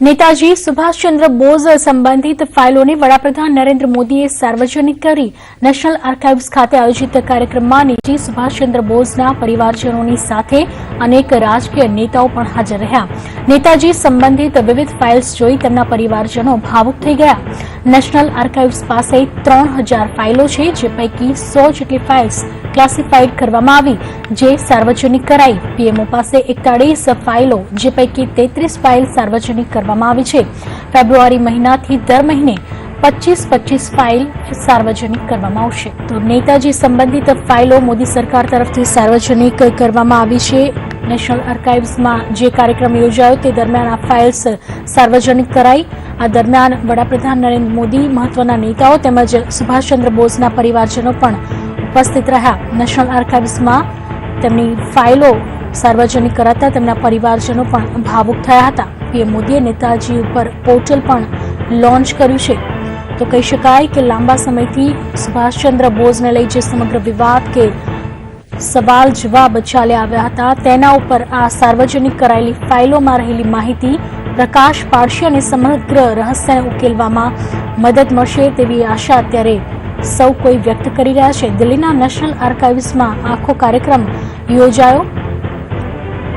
नेताजी सुभाष चंद्र बोस संबंधित फाइलों वडाप्रधान नरेन्द्र मोदीए सार्वजनिक करी। नेशनल आर्काइव्स खाते आयोजित कार्यक्रमમાં नेताजी सुभाष चंद्र बोसના પરિવારજનોની સાથે અનેક રાજકીય નેતાઓ પણ હાજર રહ્યા। નેતાજી સંબંધિત વિવિધ ફાઇલ્સ જોઈ તેમના પરિવારજનો ભાવુક થઈ ગયા। નેશનલ આર્કાઇવ્સ પાસે 3000 ફાઇલો છે, જે પૈકી 100 જેટલી ફાઇલ્સ ક્લાસિફાઈડ કરવામાં આવી, જે સાર્વજનિક કરાઈ। પીએમઓ પાસે 41 ફાઇલો, જે પૈકી 33 ફાઇલ સાર્વજનિક કરવામાં આવી છે। ફેબ્રુઆરી મહિનાથી દર મહિને 25 ફાઇલ સાર્વજનિક કરવામાં આવશે। તો નેતાજી સંબંધિત ફાઇલો મોદી સરકાર તરફથી સાર્વજનિક કરવામાં આવી છે। નેશનલ આર્કાઇવ્સમાં જે કાર્યક્રમ યોજાયો તે દરમિયાન આ ફાઇલ્સ સાર્વજનિક કરાઈ। આ દરમિયાન વડાપ્રધાન નરેન્દ્ર મોદી, મહત્વના નેતાઓ તેમજ સુભાષચંદ્ર બોઝના પરિવારજનો પણ ઉપસ્થિત રહ્યા। નેશનલ આર્કાઇવ્સમાં તેમની ફાઇલો સાર્વજનિક કરાતા તેમના પરિવારજનો પણ ભાવુક થયા હતા। પીએમ મોદીએ નેતાજી ઉપર પોર્ટલ પણ લોન્ચ કર્યું છે। તો કહી શકાય કે લાંબા સમયથી સુભાષચંદ્ર બોઝને લઈ જે સમગ્ર વિવાદ કે સવાલ જવાબ ચાલ્યા આવ્યા હતા, તેના ઉપર આ સાર્વજનિક કરાયેલી ફાઇલોમાં રહેલી માહિતી પ્રકાશ પાડશે અને સમગ્ર રહસ્યને ઉકેલવામાં મદદ મળશે તેવી આશા અત્યારે સૌ કોઈ વ્યક્ત કરી રહ્યા છે। દિલ્હીના નેશનલ આર્કાઇવ્સમાં આખો કાર્યક્રમ યોજાયો,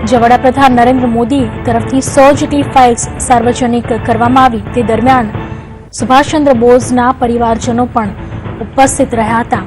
જે વડાપ્રધાન નરેન્દ્ર મોદી તરફથી 100 જેટલી ફાઇલ્સ સાર્વજનિક કરવામાં આવી। તે દરમિયાન સુભાષચંદ્ર બોઝના પરિવારજનો પણ ઉપસ્થિત રહ્યા હતા।